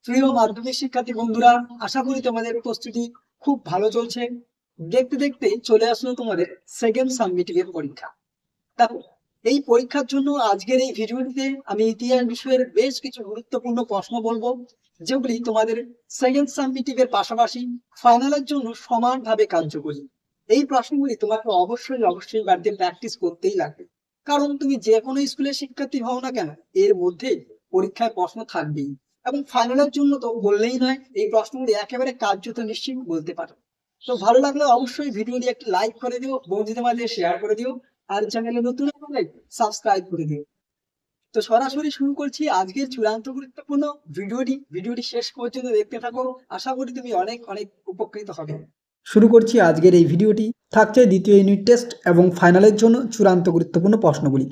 প্রিয় মাধ্যমিক শিক্ষার্থী বন্ধুরা, আশা করি তোমাদের প্রস্তুতি খুব ভালো চলছে। দেখতে দেখতে চলে আসলো তোমাদের সেকেন্ড সাবমিটিভ এর পরীক্ষা। দেখো, এই পরীক্ষার জন্য আজকের এই ভিডিওটিতে আমি ইতিহাস বিষয়ের বেশ কিছু গুরুত্বপূর্ণ প্রশ্ন বলবো, যেগুলি তোমাদের সেকেন্ড সাবমিটিভ এর পাশাপাশি ফাইনালের জন্য সমানভাবে কার্যকরী। এই প্রশ্নগুলি তোমাকে অবশ্যই অবশ্যই বাড়িতে প্র্যাকটিস করতেই লাগবে, কারণ তুমি যে কোনো স্কুলের শিক্ষার্থী হও না কেন, এর মধ্যে পরীক্ষায় প্রশ্ন থাকবেই। এবং ফাইনালের জন্য তো বললেই নয়, এই প্রশ্নগুলি একেবারে কার্যত নিশ্চিত বলতে পারো। তো ভালো লাগলে অবশ্যই ভিডিওটি একটি লাইক করে দিও, বন্ধুদের মাঝে শেয়ার করে দিও, আর চ্যানেলে নতুন হলে সাবস্ক্রাইব করে দিও। তো সরাসরি শুরু করছি আজকের চূড়ান্ত গুরুত্বপূর্ণ ভিডিওটি শেষ পর্যন্ত দেখতে থাকো। আশা করি তুমি অনেক অনেক উপকৃত হবে। শুরু করছি আজকের এই ভিডিওটি। থাকছে দ্বিতীয় ইউনিট টেস্ট এবং ফাইনালের জন্য চূড়ান্ত গুরুত্বপূর্ণ প্রশ্নগুলি।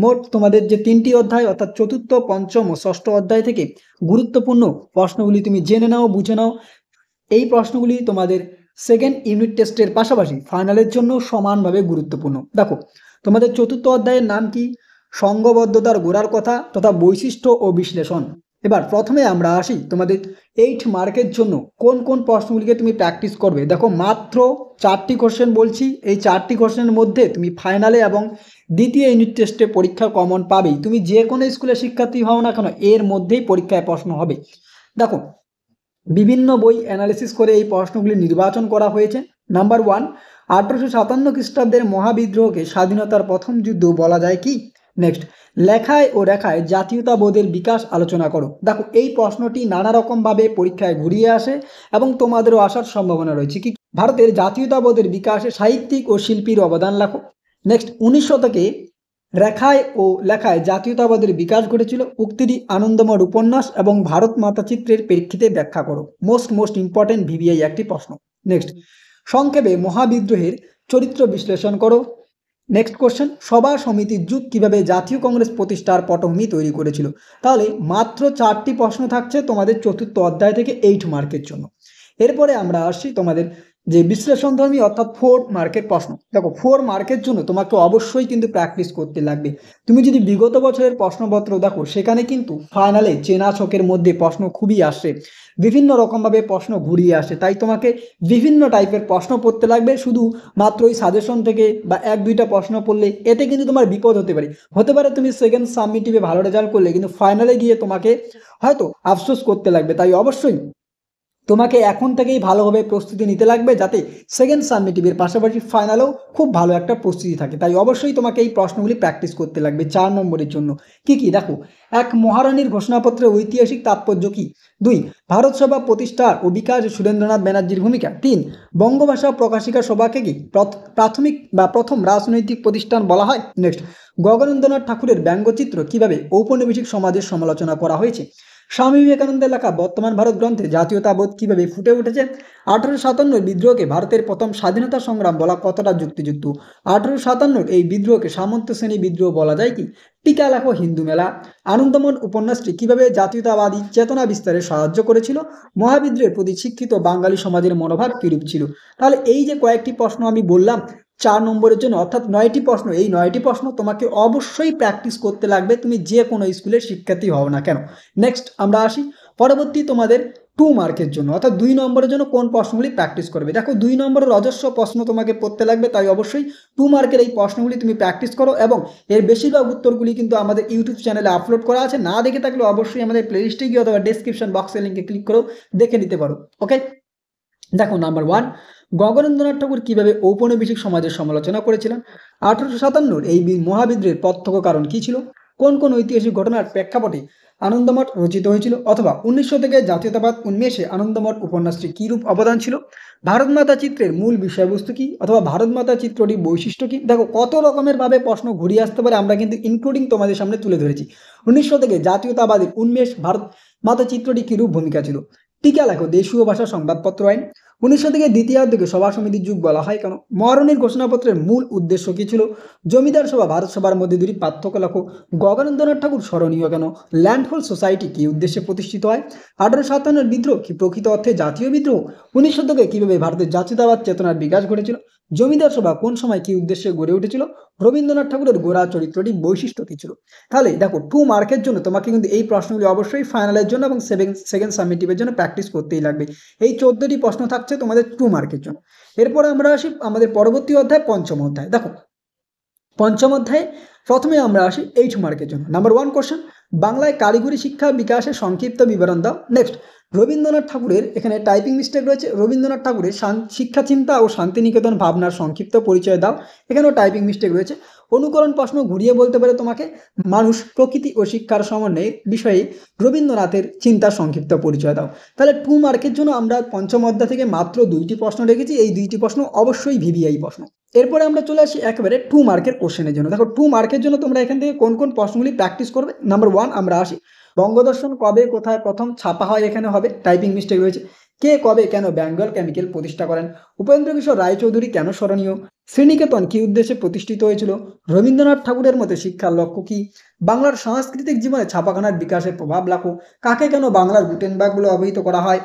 মোট তোমাদের যে 3টি অধ্যায় অর্থাৎ চতুর্থ, পঞ্চম ও ষষ্ঠ অধ্যায় থেকে গুরুত্বপূর্ণ প্রশ্নগুলি তুমি জেনে নাও, বুঝে নাও। এই প্রশ্নগুলি তোমাদের সেকেন্ড ইউনিট টেস্টের পাশাপাশি ফাইনালের জন্য সমানভাবে গুরুত্বপূর্ণ। দেখো, তোমাদের চতুর্থ অধ্যায়ের নাম কি? সংঘবদ্ধতার গোড়ার কথা তথা বৈশিষ্ট্য ও বিশ্লেষণ। এবার প্রথমে আমরা আসি তোমাদের 8 মার্কের জন্য কোন কোন প্রশ্নগুলিকে তুমি প্র্যাকটিস করবে। দেখো, মাত্র 4টি কোশ্চেন বলছি। এই 4টি কোশ্চেনের মধ্যে তুমি ফাইনালে এবং দ্বিতীয় ইউনিট টেস্টে পরীক্ষা কমন পাবেই। তুমি যে কোনো স্কুলের শিক্ষার্থী হও না কেন, এর মধ্যেই পরীক্ষায় প্রশ্ন হবে। দেখো, বিভিন্ন বই অ্যানালিসিস করে এই প্রশ্নগুলি নির্বাচন করা হয়েছে। নাম্বার 1, 1857 খ্রিস্টাব্দের মহাবিদ্রোহকে স্বাধীনতার প্রথম যুদ্ধ বলা যায় কি? নেক্সট, লেখায় ও রেখায় জাতীয়তাবোধের বিকাশ আলোচনা করো। দেখো, এই প্রশ্নটি নানা রকমভাবে পরীক্ষায় ঘুরিয়ে আসে এবং তোমাদেরও আসার সম্ভাবনা রয়েছে। কি? ভারতের জাতীয়তাবোধের বিকাশে সাহিত্যিক ও শিল্পীর অবদান লেখো। নেক্সট, 19 শতকে রেখায় ও লেখায় জাতীয়তাবাদের বিকাশ ঘটেছিল। উক্তিটি আনন্দময় উপন্যাস এবং ভারত মাতা চিত্রের প্রেক্ষিতে ব্যাখ্যা করো। মোস্ট ইম্পর্টেন্ট ভিভিআই একটি প্রশ্ন। নেক্সট, সংক্ষেপে মহাবিদ্রোহের চরিত্র বিশ্লেষণ করো। নেক্সট কোশ্চেন, সভা সমিতির যুগ কিভাবে জাতীয় কংগ্রেস প্রতিষ্ঠার পটভূমি তৈরি করেছিল। তাহলে মাত্র 4টি প্রশ্ন থাকছে তোমাদের চতুর্থ অধ্যায় থেকে 8 মার্কের জন্য। এরপরে আমরা আসছি তোমাদের যে বিশ্লেষণধর্মী অর্থাৎ 4 মার্কের প্রশ্ন। দেখো, 4 মার্কের জন্য তোমাকে অবশ্যই কিন্তু প্র্যাকটিস করতে লাগবে। তুমি যদি বিগত বছরের প্রশ্নপত্র দেখো, সেখানে কিন্তু ফাইনালে চেনা ছকের মধ্যে প্রশ্ন খুবই আসে, বিভিন্ন রকমভাবে প্রশ্ন ঘুরিয়ে আসে। তাই তোমাকে বিভিন্ন টাইপের প্রশ্ন পড়তে লাগবে। শুধু মাত্র ওই সাজেশন থেকে বা 1-2টা প্রশ্ন পড়লে এতে কিন্তু তোমার বিপদ হতে পারে তুমি সেকেন্ড সাবমিটিভে ভালো রেজাল্ট করলে, কিন্তু ফাইনালে গিয়ে তোমাকে হয়তো আফসোস করতে লাগবে। তাই অবশ্যই তোমাকে এখন থেকেই ভালোভাবে প্রস্তুতি নিতে লাগবে, যাতে সেকেন্ড সাবমিটিভের পাশাপাশি ফাইনালেও খুব ভালো একটা প্রস্তুতি থাকে। তাই অবশ্যই তোমাকে এই প্রশ্নগুলি প্র্যাকটিস করতে লাগবে 4 নম্বরের জন্য। কি কি? দেখো, 1, মহারানীর ঘোষণাপত্রের ঐতিহাসিক তাৎপর্য কি? 2, ভারত সভা প্রতিষ্ঠা ও বিকাশে সুরেন্দ্রনাথ ব্যানার্জির ভূমিকা। 3, বঙ্গভাষা প্রকাশিকা সভাকে কি প্রাথমিক বা প্রথম রাজনৈতিক প্রতিষ্ঠান বলা হয়? নেক্সট, গগনেন্দ্রনাথ ঠাকুরের ব্যঙ্গচিত্র কিভাবে ঔপনিবেশিক সমাজের সমালোচনা করা হয়েছে? স্বামী বিবেকানন্দের লেখা বর্তমান ভারত গ্রন্থে জাতীয়তাবোধ কিভাবে ফুটে উঠেছে? 1857 বিদ্রোহকে ভারতের প্রথম স্বাধীনতা সংগ্রাম বলা কতটা যুক্তিযুক্ত? 1857 এই বিদ্রোহকে সামন্ত শ্রেণী বিদ্রোহ বলা যায় কি? টিকা লেখো হিন্দু মেলা। আনন্দমঠ উপন্যাসটি কিভাবে জাতীয়তাবাদী চেতনা বিস্তারে সাহায্য করেছিল? মহাবিদ্রোহের প্রতি শিক্ষিত বাঙালি সমাজের মনোভাব কিরূপ ছিল? তাহলে এই যে কয়েকটি প্রশ্ন আমি বললাম 4 নম্বরের জন্য, অর্থাৎ 9টি প্রশ্ন, এই 9টি প্রশ্ন তোমাকে অবশ্যই প্র্যাকটিস করতে লাগবে, তুমি যে কোনো স্কুলের শিক্ষার্থী হও না কেন। নেক্সট আমরা আসি পরবর্তী তোমাদের 2 মার্কের জন্য, অর্থাৎ 2 নম্বরের জন্য কোন প্রশ্নগুলি প্র্যাকটিস করবে। দেখো, 2 নম্বরের অজস্র প্রশ্ন তোমাকে পড়তে লাগবে, তাই অবশ্যই 2 মার্কের এই প্রশ্নগুলি তুমি প্র্যাকটিস করো। এবং এর বেশিরভাগ উত্তরগুলি কিন্তু আমাদের ইউটিউব চ্যানেলে আপলোড করা আছে। না দেখে থাকলে অবশ্যই আমাদের প্লেলিস্টে গিয়ে অথবা ডেসক্রিপশন বক্সের লিঙ্কে ক্লিক করো, দেখে নিতে পারো। ওকে, দেখো, নাম্বার 1, গগনেন্দ্রনাথ ঠাকুর কিভাবে ঔপনিবেশিক সমাজের সমালোচনা করেছিলেন? 1857 এই মহাবিদ্রোহের প্রত্যক্ষ কারণ কি ছিল? কোন কোন ঐতিহাসিক ঘটনার প্রেক্ষাপটে আনন্দমঠ রচিত হয়েছিল? অথবা 1900 থেকে জাতীয়তাবাদ উন্মেষে আনন্দমঠ উপন্যাসটি কি রূপ অবদান ছিল? ভারত মাতা চিত্রের মূল বিষয়বস্তু কি? অথবা ভারত মাতা চিত্রটির বৈশিষ্ট্য কি? দেখো, কত রকমের ভাবে প্রশ্ন ঘুরিয়ে আসতে পারে, আমরা কিন্তু ইনক্লুডিং তোমাদের সামনে তুলে ধরেছি। 1900 থেকে জাতীয়তাবাদের উন্মেষ, ভারত মাতা চিত্রটি কি রূপ ভূমিকা ছিল? টিকা লেখো দেশীয় ভাষা সংবাদপত্র আইন। 1900 থেকে দ্বিতীয়ার্ধকে সভা সমিতির যুগ বলা হয় কেন? মহারানীর ঘোষণাপত্রের মূল উদ্দেশ্য কি ছিল? জমিদার সভা ভারত সভার মধ্যে 2টি পার্থক্য লেখো। গগনেন্দ্রনাথ ঠাকুর স্মরণীয় কেন? ল্যান্ডহোল্ড সোসাইটি কি উদ্দেশ্যে প্রতিষ্ঠিত হয়? 1857 বিদ্রোহ কি প্রকৃত অর্থে জাতীয় বিদ্রোহ? 1900 থেকে কিভাবে ভারতের জাতীয়তাবাদ চেতনার বিকাশ ঘটেছিল? জমিদার সভা কোন সময় কি উদ্দেশ্যে গড়ে উঠেছিল? রবীন্দ্রনাথ ঠাকুরের গোড়া চরিত্রটি বৈশিষ্ট্য কি ছিল? তাহলে দেখো 2 মার্কের জন্য তোমাকে কিন্তু এই প্রশ্নগুলি অবশ্যই ফাইনালের জন্য এবং সেকেন্ড সাবমিটিভের জন্য প্র্যাকটিস করতেই লাগবে। এই 14টি প্রশ্ন থাকছে তোমাদের 2 মার্কের জন্য। এরপরে আমরা আসি আমাদের পরবর্তী অধ্যায়, পঞ্চম অধ্যায়। দেখো পঞ্চম অধ্যায়ে প্রথমে আমরা আসি 8 মার্কের জন্য। নাম্বার 1 কোশ্চেন, বাংলায় কারিগরি শিক্ষা বিকাশের সংক্ষিপ্ত বিবরণ দাও। নেক্সট, রবীন্দ্রনাথ ঠাকুরের, এখানে টাইপিং মিস্টেক রয়েছে, রবীন্দ্রনাথ ঠাকুরের শিক্ষা চিন্তা ও শান্তিনিকেতন ভাবনার সংক্ষিপ্ত পরিচয় দাও। এখানেও টাইপিং মিস্টেক রয়েছে। অনুকরণ প্রশ্ন ঘুরিয়ে বলতে পারে তোমাকে, মানুষ, প্রকৃতি ও শিক্ষার সমন্বয়ে বিষয়ে রবীন্দ্রনাথের চিন্তার সংক্ষিপ্ত পরিচয় দাও। তাহলে 2 মার্কের জন্য আমরা পঞ্চম অধ্যায় থেকে মাত্র 2টি প্রশ্ন রেখেছি। এই 2টি প্রশ্ন অবশ্যই ভিভিআই প্রশ্ন। এরপরে আমরা চলে আসি একেবারে 2 মার্কের কোশ্চেনের জন্য। দেখো 2 মার্কের জন্য তোমরা এখান থেকে কোন কোন প্রশ্নগুলি প্র্যাকটিস করবে। নাম্বার 1 আমরা আসি, বঙ্গদর্শন কবে কোথায় প্রথম ছাপা হয়, এখানে হবে, টাইপিং মিস্টেক রয়েছে। কে কবে কেন বেঙ্গল কেমিক্যাল প্রতিষ্ঠা করেন? উপেন্দ্র কিশোর রায়চৌধুরী কেন স্মরণীয়? শ্রীনিকেতন কি উদ্দেশ্যে প্রতিষ্ঠিত হয়েছিল? রবীন্দ্রনাথ ঠাকুরের মতে শিক্ষার লক্ষ্য কি? বাংলার সাংস্কৃতিক জীবনে ছাপাখানার বিকাশের প্রভাব লেখো। কাকে কেন বাংলার গুটেনবার্গ বলে অভিহিত করা হয়?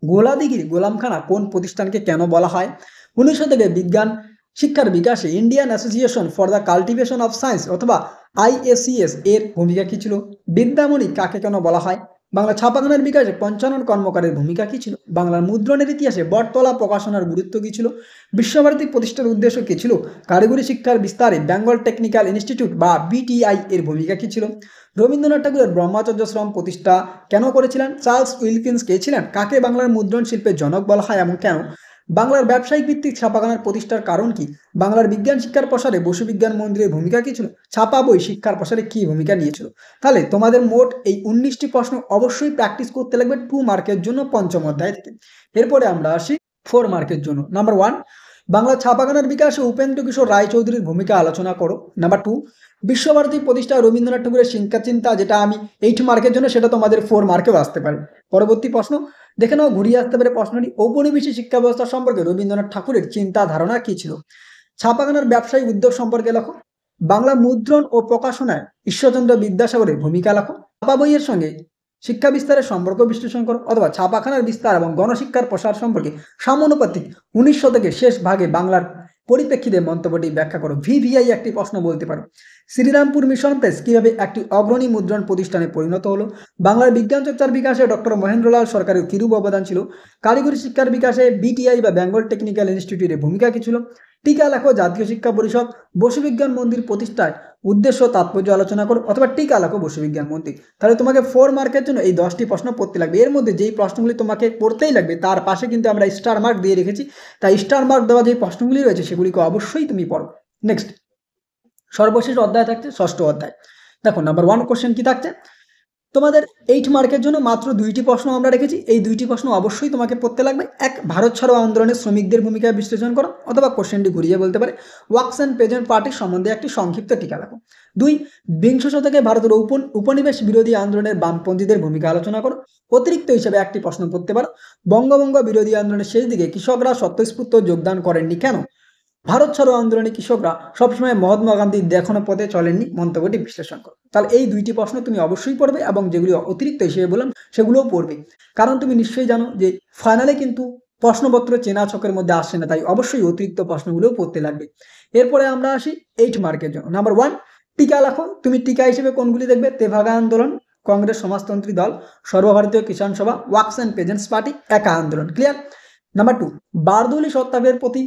গোলাদিঘির গোলামখানা কোন প্রতিষ্ঠানকে কেন বলা হয়? 19 শতকে বিজ্ঞান শিক্ষার বিকাশে Indian association for the cultivation of science অথবা আইএসিএস এর ভূমিকা কী ছিল? বিদ্যামণি কাকে কেন বলা হয়? বাংলা ছাপাখানার বিকাশে পঞ্চানন কর্মকারের ভূমিকা কী ছিল? বাংলার মুদ্রণের ইতিহাসে বটতলা প্রকাশনার গুরুত্ব কী ছিল? বিশ্বভারতী প্রতিষ্ঠার উদ্দেশ্য কী ছিল? কারিগরি শিক্ষার বিস্তারে বেঙ্গল টেকনিক্যাল ইনস্টিটিউট বা বিটিআই এর ভূমিকা কী ছিল? রবীন্দ্রনাথ ঠাকুরের ব্রহ্মচর্যাশ্রম প্রতিষ্ঠা কেন করেছিলেন? চার্লস উইলকিন্স কে ছিলেন? কাকে বাংলার মুদ্রণ শিল্পের জনক বলা হয় এবং কেন? বাংলার ব্যবসায়িক ভিত্তিক ছাপাখানার প্রতিষ্ঠার কারণ কি? বাংলার বিজ্ঞান শিক্ষার প্রসারে বসু বিজ্ঞান মন্দিরের ভূমিকা কী ছিল? ছাপা বই শিক্ষার প্রসারে কী ভূমিকা নিয়েছিল? তাহলে তোমাদের মোট এই 19টি প্রশ্ন অবশ্যই প্র্যাকটিস করতে লাগবে 2 মার্কের জন্য পঞ্চম অধ্যায় থেকে। এরপরে আমরা আসি 4 মার্কের জন্য। নাম্বার 1, বাংলা ছাপাখানার বিকাশে উপেন্দ্র কিশোর রায়চৌধুরীর ভূমিকা আলোচনা করো। নাম্বার 2, বিশ্বভারতী প্রতিষ্ঠা রবীন্দ্রনাথ ঠাকুরের শিক্ষা চিন্তা, যেটা আমি 8 মার্কের জন্য, সেটা তোমাদের 4 মার্কেও আসতে পারে। পরবর্তী প্রশ্ন দেখে নাও, ঘুরিয়ে আসতে পারে প্রশ্নটি, ঔপনিবেশিক শিক্ষা ব্যবস্থা সম্পর্কে রবীন্দ্রনাথ ঠাকুরের চিন্তা ধারণা কী ছিল? ছাপাখানার ব্যবসায়িক উদ্যোগ সম্পর্কে লেখো। বাংলা মুদ্রণ ও প্রকাশনায় ঈশ্বরচন্দ্র বিদ্যাসাগরের ভূমিকা লেখো। ছাপা বইয়ের সঙ্গে শিক্ষা বিস্তারের সম্পর্ক বিশ্লেষণ করো, অথবা ছাপাখানার বিস্তার এবং গণশিক্ষার প্রসার সম্পর্কে সমানুপাতিক 19 শতকের শেষ ভাগে বাংলার পরিপ্রেক্ষিতে মন্তব্যটি ব্যাখ্যা করো। ভিভিআই একটি প্রশ্ন বলতে পারো। শ্রীরামপুর মিশন প্রেস কিভাবে একটি অগ্রণী মুদ্রণ প্রতিষ্ঠানে পরিণত হলো? বাংলার বিজ্ঞান চর্চার বিকাশে ডক্টর মহেন্দ্রলাল সরকারের কিরূপ অবদান ছিল? কারিগরি শিক্ষার বিকাশে বিটিআই বা বেঙ্গল টেকনিক্যাল ইনস্টিটিউটের ভূমিকা কী ছিল? টিকা লেখো, জাতীয় শিক্ষা পরিষদ বসু বিজ্ঞান মন্দির প্রতিষ্ঠায় উদ্দেশ্য তাৎপর্য আলোচনা করো, অথবা টিকা লেখো বসু বিজ্ঞান মন্দির। তাহলে তোমাকে 4 মার্কের জন্য এই 10টি প্রশ্ন পড়তে লাগবে। এর মধ্যে যেই প্রশ্নগুলি তোমাকে পড়তেই লাগবে তার পাশে কিন্তু আমরা স্টার মার্ক দিয়ে রেখেছি, তাই স্টার মার্ক দেওয়া যে প্রশ্নগুলি রয়েছে সেগুলিকে অবশ্যই তুমি পড়ো। নেক্সট, সর্বশেষ অধ্যায় থাকছে 6ষ্ঠ অধ্যায়। দেখো নাম্বার 1 কোশ্চেন কি থাকছে তোমাদের 8 মার্কের জন্য মাত্র 2টি প্রশ্ন আমরা রেখেছি। এই 2টি প্রশ্ন অবশ্যই তোমাকে পড়তে লাগবে। 1, ভারত ছাড়ো আন্দোলনের শ্রমিকদের ভূমিকা বিশ্লেষণ করো, অথবা কোশ্চেনটি ঘুরিয়ে বলতে পারে ওয়ার্কস অ্যান্ড প্রেজেন্ট পার্টির সম্বন্ধে একটি সংক্ষিপ্ত টিকা লেখো। 2, বিংশ শতকে ভারতের উপনিবেশ বিরোধী আন্দোলনের বামপন্থীদের ভূমিকা আলোচনা করো। অতিরিক্ত হিসেবে একটি প্রশ্ন করতে পারো, বঙ্গভঙ্গ বিরোধী আন্দোলনের শেষ দিকে কৃষকরা স্বতঃস্ফূর্ত যোগদান করেননি কেন? ভারত ছাড়ো আন্দোলনে কৃষকরা সবসময় মহাত্মা গান্ধীর দেখানো পথে চলেননি, মন্তব্যটি বিশ্লেষণ করো। তাহলে এই 2টি প্রশ্ন তুমি অবশ্যই পড়বে, এবং যেগুলি অতিরিক্ত হিসেবে বললাম সেগুলোও পড়বে, কারণ তুমি নিশ্চয়ই জানো যে ফাইনালে কিন্তু প্রশ্নপত্র চেনা ছকের মধ্যে আসছে না, তাই অবশ্যই অতিরিক্ত প্রশ্নগুলোও পড়তে লাগবে। এরপরে আমরা আসি 8 মার্কের জন্য। নাম্বার 1, টিকা লেখো। তুমি টিকা হিসেবে কোনগুলি দেখবে? তেভাগা আন্দোলন, কংগ্রেস সমাজতন্ত্রী দল, সর্বভারতীয় কিষাণ সভা, ওয়ার্কস অ্যান্ড পেজেন্টস পার্টি, একা আন্দোলন। ক্লিয়ার? নাম্বার 2, বারদৌলি সত্যাগ্রহের প্রতি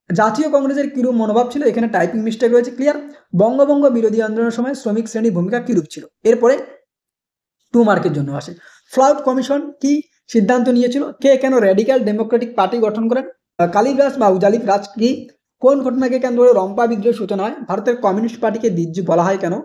জাতীয় কংগ্রেসের কিরূপ মনোভাব ছিল? এখানে টাইপিং মিস্টেক রয়েছে। ক্লিয়ার? বঙ্গভঙ্গ বিরোধী আন্দোলনের সময় শ্রমিক শ্রেণীর ভূমিকা কিরূপ ছিল? এরপরে 2 মার্কের জন্য আসে, ফ্লাউড কমিশন কি সিদ্ধান্ত নিয়েছিল? কে কেন র্যাডিক্যাল ডেমোক্রেটিক পার্টি গঠন করেন? কালিদাস বা উজালিক রাজ কি? কোন ঘটনাকে কেন্দ্র করে রম্পা বিদ্রোহের সূচনা হয়? ভারতের কমিউনিস্ট পার্টিকে দ্বিজ বলা হয় কেন?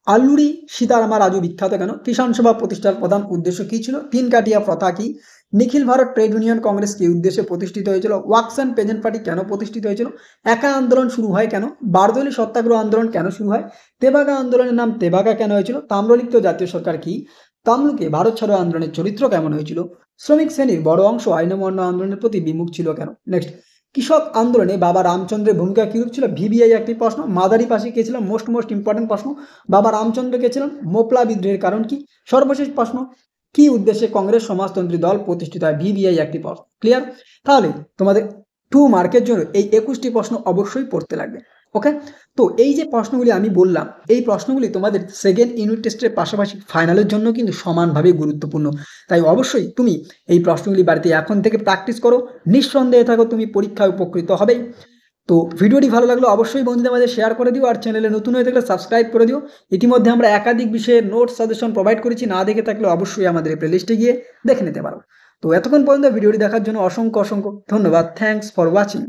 আল্লুরি সীতারামা রাজু বিখ্যাত কেন? কিষাণ সভা প্রতিষ্ঠার প্রধান উদ্দেশ্য কি ছিল? 3 কাটিয়া প্রথা কি? নিখিল ভারত ট্রেড ইউনিয়ন কংগ্রেস কি উদ্দেশ্যে প্রতিষ্ঠিত হয়েছিল? ওয়ার্কস অ্যান্ড পেজেন্ট পার্টি কেন প্রতিষ্ঠিত হয়েছিল? একা আন্দোলন শুরু হয় কেন? বারদৌলি সত্যাগ্রহ আন্দোলন কেন শুরু হয়? তেভাগা আন্দোলনের নাম তেভাগা কেন হয়েছিল? তাম্রলিপ্ত জাতীয় সরকার কি? তামলুকে ভারত ছাড়ো আন্দোলনের চরিত্র কেমন হয়েছিল? শ্রমিক শ্রেণীর বড় অংশ আইন অমান্য আন্দোলনের প্রতি বিমুখ ছিল কেন? নেক্সট, কৃষক আন্দোলনে বাবা রামচন্দ্রের ভূমিকা কিরূপ ছিল? ভিভিআই একটি প্রশ্ন। মাদারি পাশে কে ছিলেন? মোস্ট ইম্পর্টেন্ট প্রশ্ন। বাবা রামচন্দ্র কে ছিলেন? মোপলা বিদ্রোহের কারণ কি? সর্বশেষ প্রশ্ন, কি উদ্দেশ্যে কংগ্রেস সমাজতন্ত্রী দল প্রতিষ্ঠিত হয়? ভিভিআই একটি প্রশ্ন। ক্লিয়ার? তাহলে তোমাদের 2 মার্কের জন্য এই 21টি প্রশ্ন অবশ্যই পড়তে লাগবে। ওকে, তো এই যে প্রশ্নগুলি আমি বললাম, এই প্রশ্নগুলি তোমাদের সেকেন্ড ইউনিট টেস্টের পাশাপাশি ফাইনালের জন্য কিন্তু সমানভাবে গুরুত্বপূর্ণ। তাই অবশ্যই তুমি এই প্রশ্নগুলি বাড়িতে এখন থেকে প্র্যাকটিস করো, নিঃসন্দেহে থাকো তুমি পরীক্ষায় উপকৃত হবেই। তো ভিডিওটি ভালো লাগলো অবশ্যই বন্ধুদের মাঝে শেয়ার করে দিও, আর চ্যানেলে নতুন হয়ে থাকলে সাবস্ক্রাইব করে দিও। ইতিমধ্যে আমরা একাধিক বিষয়ের নোট সাজেশন প্রোভাইড করেছি, না দেখে থাকলে অবশ্যই আমাদের প্লেলিস্টে গিয়ে দেখে নিতে পারো। তো এতক্ষণ পর্যন্ত ভিডিওটি দেখার জন্য অসংখ্য অসংখ্য ধন্যবাদ। Thanks for watching.